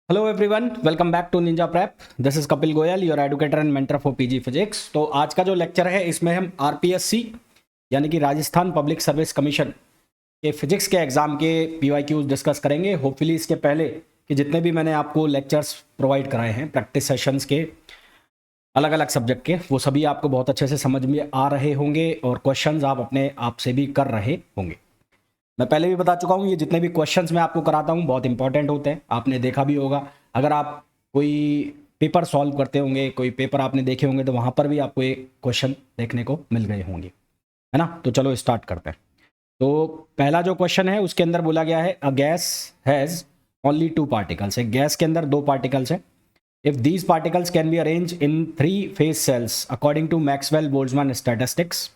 Hello everyone, welcome back to Ninja Prep. This is Kapil Goyal, your educator and mentor for PG physics. तो आज का जो lecture है इसमें हम आरपीएससी यानी कि राजस्थान पब्लिक सर्विस कमीशन के फिजिक्स के एग्जाम के पीवाईक्यूज डिस्कस करेंगे। होपफुली इसके पहले कि जितने भी मैंने आपको लेक्चर्स प्रोवाइड कराए हैं प्रैक्टिस सेशंस के अलग अलग सब्जेक्ट के, वो सभी आपको बहुत अच्छे से समझ में आ रहे होंगे और क्वेश्चंस आप अपने आप से भी कर रहे होंगे। मैं पहले भी बता चुका हूँ, ये जितने भी क्वेश्चंस मैं आपको कराता हूँ बहुत इंपॉर्टेंट होते हैं। आपने देखा भी होगा, अगर आप कोई पेपर सॉल्व करते होंगे, कोई पेपर आपने देखे होंगे, तो वहाँ पर भी आपको ये क्वेश्चन देखने को मिल गए होंगे, है ना। तो चलो स्टार्ट करते हैं। तो पहला जो क्वेश्चन है उसके अंदर बोला गया है a gas has only two particles. एक गैस के अंदर दो पार्टिकल्स हैं। If these particles can be arrange in three phase cells according to Maxwell Boltzmann statistics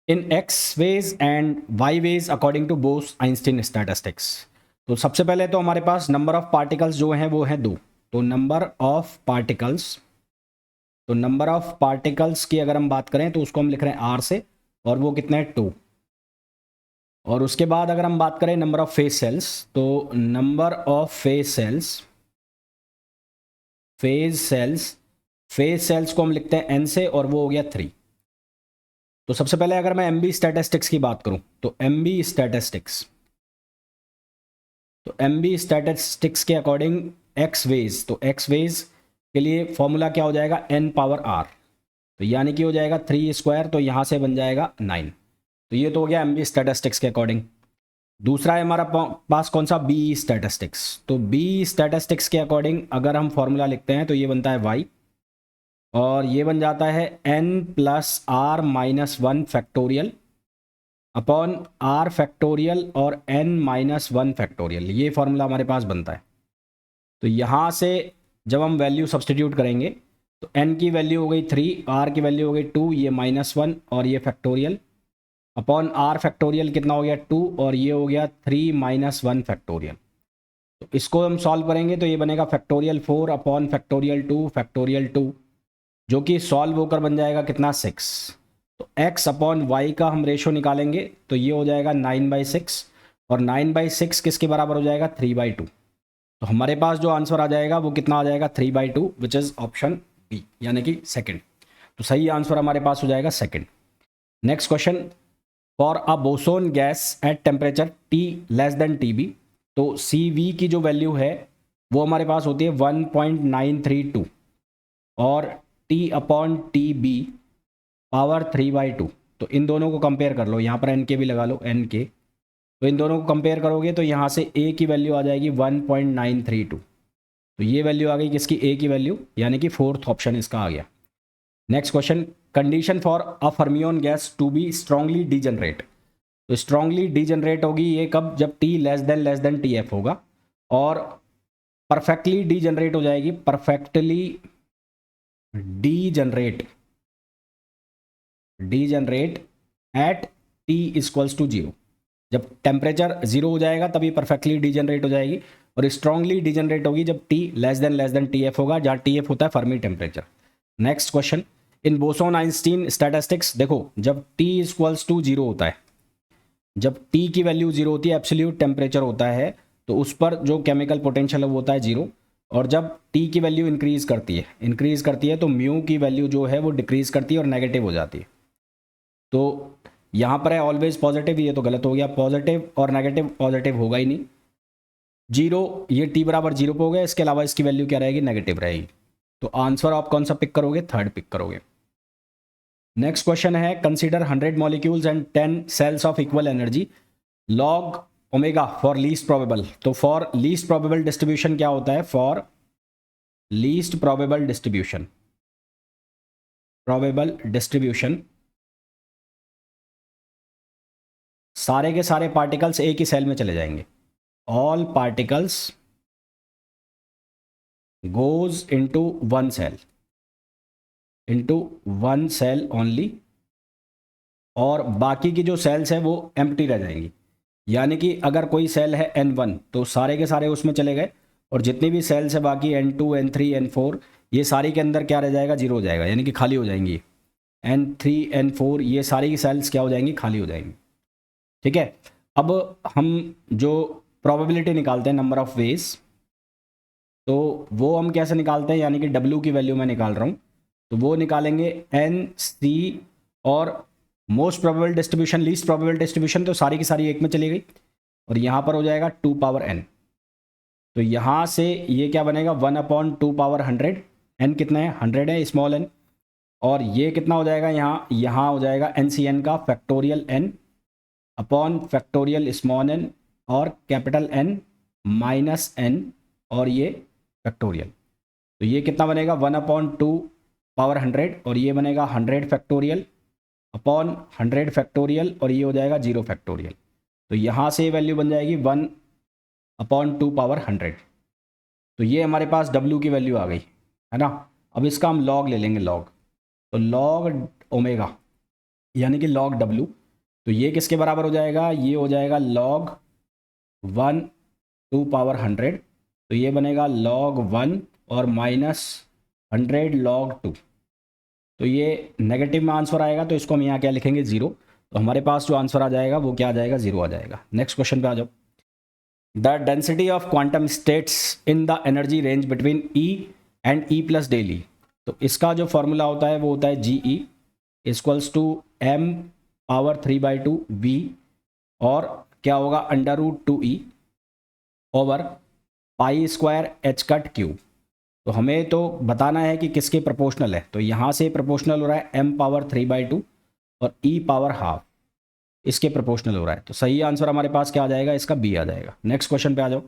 in X ways and Y ways according to Bose Einstein statistics. तो सबसे पहले तो हमारे पास नंबर ऑफ पार्टिकल्स जो हैं वो हैं दो। तो नंबर ऑफ पार्टिकल्स की अगर हम बात करें तो उसको हम लिख रहे हैं आर से, और वो कितने हैं, टू। और उसके बाद अगर हम बात करें नंबर ऑफ फेज सेल्स, तो नंबर ऑफ फेज सेल्स को हम लिखते हैं एन से, और वो हो गया थ्री। तो सबसे पहले अगर मैं एमबी स्टैटिस्टिक्स की बात करूं तो एमबी स्टैटिस्टिक्स के अकॉर्डिंग एक्स वेज, तो एक्स वेज के लिए फॉर्मूला क्या हो जाएगा, एन पावर आर। तो यानी कि हो जाएगा थ्री स्क्वायर, तो यहाँ से बन जाएगा नाइन। तो ये तो हो गया एमबी स्टैटिस्टिक्स के अकॉर्डिंग। दूसरा है हमारा पास कौन सा, बी स्टैटिस्टिक्स। तो बी स्टैटिस्टिक्स के अकॉर्डिंग अगर हम फॉर्मूला लिखते हैं तो ये बनता है वाई, और ये बन जाता है n plus r minus one factorial upon r factorial और एन माइनस वन फैक्टोरियल। ये फॉर्मूला हमारे पास बनता है। तो यहाँ से जब हम वैल्यू सब्सटीट्यूट करेंगे तो एन की वैल्यू हो गई थ्री, आर की वैल्यू हो गई टू, ये माइनस वन और ये फैक्टोरियल, अपॉन आर फैक्टोरियल कितना हो गया टू, और ये हो गया थ्री माइनस वन फैक्टोरियल। तो इसको हम सॉल्व करेंगे तो ये बनेगा factorial four upon factorial two, जो कि सॉल्व होकर बन जाएगा कितना, सिक्स। तो x अपॉन वाई का हम रेशो निकालेंगे तो ये हो जाएगा 9/6, और 9/6 किसके बराबर हो जाएगा, 3/2। तो हमारे पास जो आंसर आ जाएगा वो कितना आ जाएगा, 3/2, विच इज़ ऑप्शन बी, यानी कि सेकंड। तो सही आंसर हमारे पास हो जाएगा second. Next question, for a boson gas at temperature T less than T B. तो सी वी की जो वैल्यू है वो हमारे पास होती है 1.932, और T upon T B power 3/2। तो इन दोनों को कंपेयर कर लो, यहाँ पर एन के भी लगा लो, एन के। तो इन दोनों को कंपेयर करोगे तो यहाँ से ए की वैल्यू आ जाएगी 1.932। तो ये वैल्यू आ गई किसकी, ए की वैल्यू, यानी कि फोर्थ ऑप्शन इसका आ गया। Next question, condition for a fermion gas to be strongly degenerate. तो स्ट्रांगली डीजनरेट होगी ये कब, जब T less than T F होगा, और परफेक्टली डीजनरेट हो जाएगी, perfectly degenerate at T equals to zero. जब टेम्परेचर जीरो हो जाएगा तभी परफेक्टली डीजनरेट हो जाएगी, और स्ट्रांगली डीजनरेट होगी जब T less than T F होगा, जहाँ टी एफ होता है फर्मी टेम्परेचर। नेक्स्ट क्वेश्चन, इन बोसोन आइंस्टीन स्टैटिस्टिक्स, देखो जब टी इक्वल्स टू जीरो होता है, जब टी की वैल्यू जीरो होती है, एब्सोल्यूट टेम्परेचर होता है, तो उस पर जो केमिकल पोटेंशियल है वो होता है जीरो। और जब टी की वैल्यू इंक्रीज करती है तो म्यू की वैल्यू जो है वो डिक्रीज करती है और नेगेटिव हो जाती है। तो यहाँ पर है ऑलवेज पॉजिटिव, ये तो गलत हो गया, पॉजिटिव और नेगेटिव, पॉजिटिव होगा ही नहीं। जीरो, ये टी बराबर जीरो पे हो गया, इसके अलावा इसकी वैल्यू क्या रहेगी, नेगेटिव रहेगी। तो आंसर आप कौन सा पिक करोगे, थर्ड पिक करोगे। नेक्स्ट क्वेश्चन है, consider 100 molecules and 10 cells of equal energy log omega for least probable. तो फॉर लीस्ट प्रोबेबल डिस्ट्रीब्यूशन क्या होता है, फॉर लीस्ट प्रोबेबल डिस्ट्रीब्यूशन सारे के सारे पार्टिकल्स एक ही सेल में चले जाएंगे। All particles goes into one cell only, और बाकी की जो सेल्स है वो एम्प्टी रह जाएंगी। यानी कि अगर कोई सेल है N1 तो सारे के सारे उसमें चले गए, और जितनी भी सेल्स है बाकी N2 N3 N4 ये सारी के अंदर क्या रह जाएगा, जीरो हो जाएगा, यानी कि खाली हो जाएंगी। N3 N4 ये सारी की सेल्स क्या हो जाएंगी, खाली हो जाएंगी। ठीक है, अब हम जो प्रोबेबिलिटी निकालते हैं नंबर ऑफ वेज, तो वो हम कैसे निकालते हैं, यानी कि W की वैल्यू मैं निकाल रहा हूँ, तो वो निकालेंगे एन सी और most probable distribution least probable distribution, तो सारी की सारी एक में चली गई और यहाँ पर हो जाएगा 2 पावर n। तो यहाँ से ये क्या बनेगा 1/2 पावर 100। n कितना है 100 है स्मॉल n, और ये कितना हो जाएगा यहाँ हो जाएगा NCN का factorial n upon factorial small n और कैपिटल N माइनस n और ये फैक्टोरियल। तो ये कितना बनेगा 1/2 पावर 100 और ये बनेगा 100 फैक्टोरियल अपॉन 100 फैक्टोरियल और ये हो जाएगा 0 फैक्टोरियल। तो यहाँ से वैल्यू बन जाएगी 1/2 पावर 100। तो ये हमारे पास W की वैल्यू आ गई है ना। अब इसका हम लॉग ले लेंगे, लॉग, तो लॉग ओमेगा यानी कि लॉग W, तो ये किसके बराबर हो जाएगा, ये हो जाएगा लॉग 1/2 पावर 100। तो ये बनेगा log 1 और माइनस 100 log 2। तो ये नेगेटिव में आंसर आएगा, तो इसको हम यहाँ क्या लिखेंगे 0। तो हमारे पास जो आंसर आ जाएगा वो क्या आ जाएगा 0 आ जाएगा। नेक्स्ट क्वेश्चन पे आ जाओ। The density of quantum states in the energy range between E and E plus del E। तो इसका जो फॉर्मूला होता है वो होता है GE equals to m⁻³ V और क्या होगा √2E ओवर π²h⁻³ तो हमें तो बताना है कि किसके प्रोपोर्शनल है। तो यहाँ से प्रोपोर्शनल हो रहा है m⁻³ और E⁻½ इसके प्रोपोर्शनल हो रहा है। तो सही आंसर हमारे पास क्या आ जाएगा, इसका बी आ जाएगा। नेक्स्ट क्वेश्चन पे आ जाओ।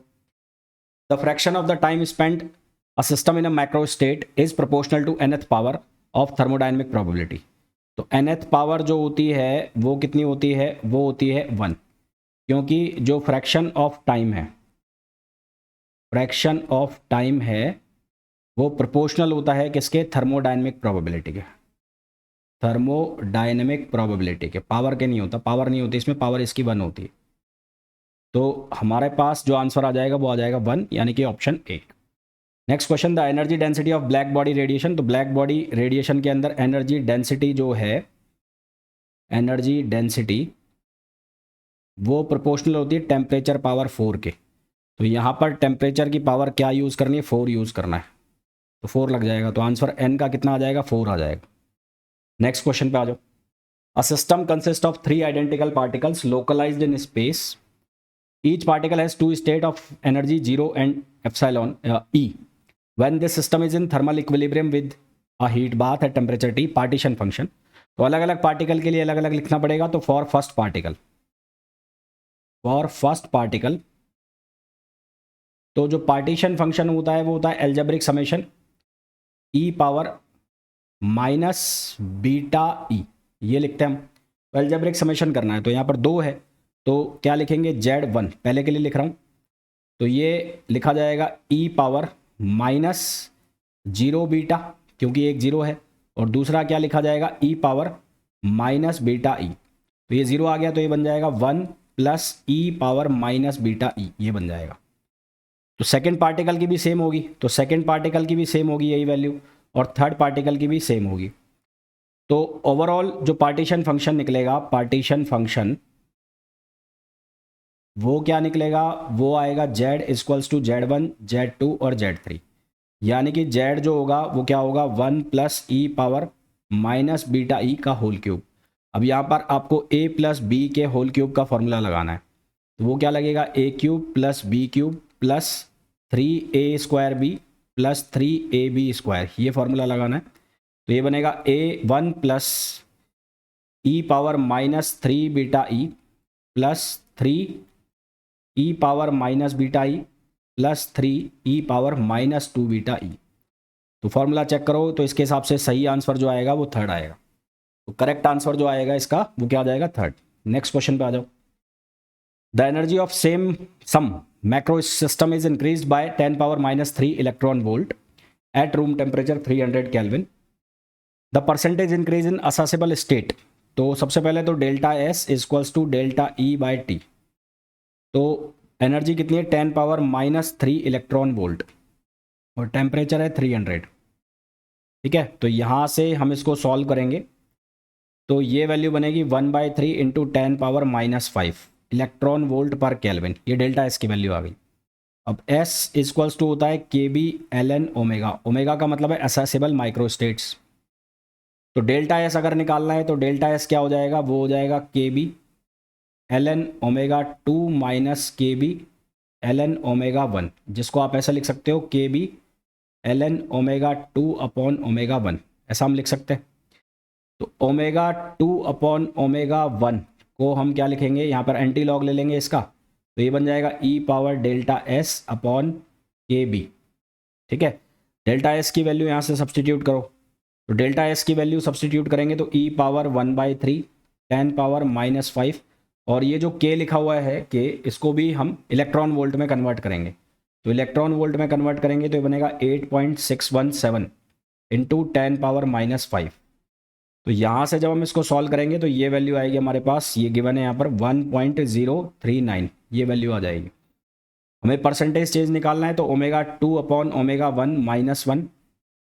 The fraction of the time spent a system in a macro state is proportional to nth power of thermodynamic probability. तो nth पावर जो होती है वो कितनी होती है, वो होती है 1, क्योंकि जो फ्रैक्शन ऑफ टाइम है, फ्रैक्शन ऑफ टाइम है वो प्रोपोर्शनल होता है किसके, थर्मोडायनेमिक प्रोबेबिलिटी के, थर्मोडायनेमिक प्रोबेबिलिटी के, पावर के नहीं होता, पावर नहीं होती इसमें, पावर इसकी 1 होती है। तो हमारे पास जो आंसर आ जाएगा वो आ जाएगा 1, यानी कि option A. Next question, the energy density of black body radiation. तो ब्लैक बॉडी रेडिएशन के अंदर एनर्जी डेंसिटी जो है, एनर्जी डेंसिटी वो प्रोपोर्शनल होती है टेम्परेचर पावर 4 के। तो यहाँ पर टेम्परेचर की पावर क्या यूज़ करनी है, 4 यूज़ करना है, तो 4 लग जाएगा। तो आंसर n का कितना आ जाएगा, 4 आ जाएगा। नेक्स्ट क्वेश्चन पे आ जाओ। A system consist of 3 identical particles localised in space. Each particle has 2 state of energy 0 and epsilon E। When this system is in thermal equilibrium with a heat bath at temperature T, partition function. तो अलग अलग particle के लिए अलग अलग लिखना पड़ेगा। तो for first particle, for first particle तो जो पार्टीशन फंक्शन होता है वो होता है एल्जेब्रिक समेशन E⁻−βE, ये लिखते हैं हम। तो एल्जेब्रिक समेशन करना है, तो यहाँ पर 2 है, तो क्या लिखेंगे Z1, पहले के लिए लिख रहा हूँ, तो ये लिखा जाएगा E⁻−0β, क्योंकि एक 0 है, और दूसरा क्या लिखा जाएगा E⁻−βE। तो ये 0 आ गया, तो ये बन जाएगा 1 + E⁻−βE, ये बन जाएगा। तो सेकेंड पार्टिकल की भी सेम होगी, तो सेकेंड पार्टिकल की भी सेम होगी यही वैल्यू, और थर्ड पार्टिकल की भी सेम होगी। तो ओवरऑल जो पार्टीशन फंक्शन निकलेगा, पार्टीशन फंक्शन वो क्या निकलेगा, वो आएगा Z equals to Z1, Z2 और Z3, यानी कि Z जो होगा वो क्या होगा 1 + E⁻−βE का होल क्यूब। अब यहाँ पर आपको A + B के होल क्यूब का फॉर्मूला लगाना है, तो वो क्या लगेगा A³ + B³ + 3A² B + 3AB², ये फॉर्मूला लगाना है। तो ये बनेगा A1 + E⁻−3βE + 3E⁻−βE + 3E⁻−2βE। तो फॉर्मूला चेक करो, तो इसके हिसाब से सही आंसर जो आएगा वो थर्ड आएगा। तो करेक्ट आंसर जो आएगा इसका वो क्या आ जाएगा, थर्ड। नेक्स्ट क्वेश्चन पे आ जाओ। The energy of some macro system is increased by 10⁻³ electron volt at room temperature 300 kelvin. The percentage increase in accessible state. तो सबसे पहले तो ΔS इक्वल्स टू ΔE/T। तो एनर्जी कितनी है 10⁻³ इलेक्ट्रॉन वोल्ट और टेम्परेचर है 300, ठीक है। तो यहाँ से हम इसको सॉल्व करेंगे, तो ये वैल्यू बनेगी 1/3 × 10⁻⁻5 इलेक्ट्रॉन वोल्ट पर केल्विन, ये ΔS की वैल्यू आ गई। अब S इक्वल्स टू होता है k b l n omega, omega का मतलब है एसेसिबल माइक्रोस्टेट्स। तो डेल्टा एस अगर निकालना है तो डेल्टा एस क्या हो जाएगा, वो हो जाएगा k b l n omega 2 minus k b l n omega 1, जिसको आप ऐसा लिख सकते हो k b l n omega 2 upon omega 1, ऐसा हम लिख सकते हैं। तो ओमेगा 2 अपॉन ओमेगा 1 को हम क्या लिखेंगे, यहाँ पर एंटी लॉग ले लेंगे इसका, तो ये बन जाएगा ई पावर डेल्टा एस अपॉन के बी। ठीक है, डेल्टा एस की वैल्यू यहाँ से सब्सटीट्यूट करो, तो डेल्टा एस की वैल्यू सब्सटीट्यूट करेंगे तो ई पावर 1/3 10 पावर -5, और ये जो के लिखा हुआ है के, इसको भी हम इलेक्ट्रॉन वोल्ट में कन्वर्ट करेंगे। तो इलेक्ट्रॉन वोल्ट में कन्वर्ट करेंगे तो ये बनेगा 8.617 इंटू 10 पावर -5। तो यहाँ से जब हम इसको सॉल्व करेंगे तो ये वैल्यू आएगी हमारे पास, ये गिवन है यहाँ पर 1.039, ये वैल्यू आ जाएगी। हमें परसेंटेज चेंज निकालना है तो ओमेगा 2 अपॉन ओमेगा 1 -1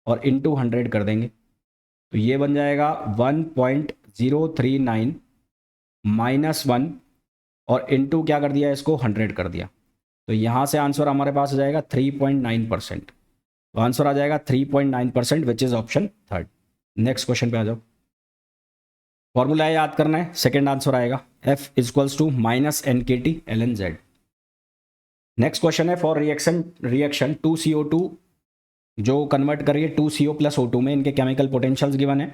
और इंटू 100 कर देंगे, तो ये बन जाएगा 1.039 -1 और इंटू क्या कर दिया, इसको 100 कर दिया। तो यहाँ से आंसर हमारे पास आ जाएगा 3.9%। तो आंसर आ जाएगा 3.9%, which is option third. Next question पे आ जाओ। फॉर्मूला याद करना है, सेकेंड आंसर आएगा F equals to -NKT ln Z। Next question है फॉर रिएक्शन 2CO2 जो कन्वर्ट करिए 2CO + O2 में, इनके केमिकल पोटेंशियल्स गिवन है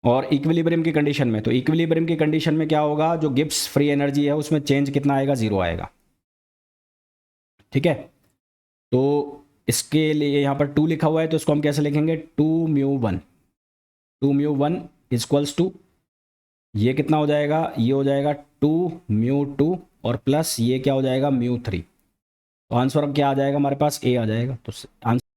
और इक्विलिब्रियम की कंडीशन में। तो इक्विलिब्रियम की कंडीशन में क्या होगा, जो गिब्स फ्री एनर्जी है उसमें चेंज कितना आएगा, 0 आएगा। ठीक है, तो इसके लिए यहाँ पर 2 लिखा हुआ है, तो इसको हम कैसे लिखेंगे, 2μ1 इक्वल्स टू ये कितना हो जाएगा, ये हो जाएगा 2μ2 और प्लस ये क्या हो जाएगा μ3। तो आंसर अब क्या आ जाएगा हमारे पास, ए आ जाएगा। तो आंसर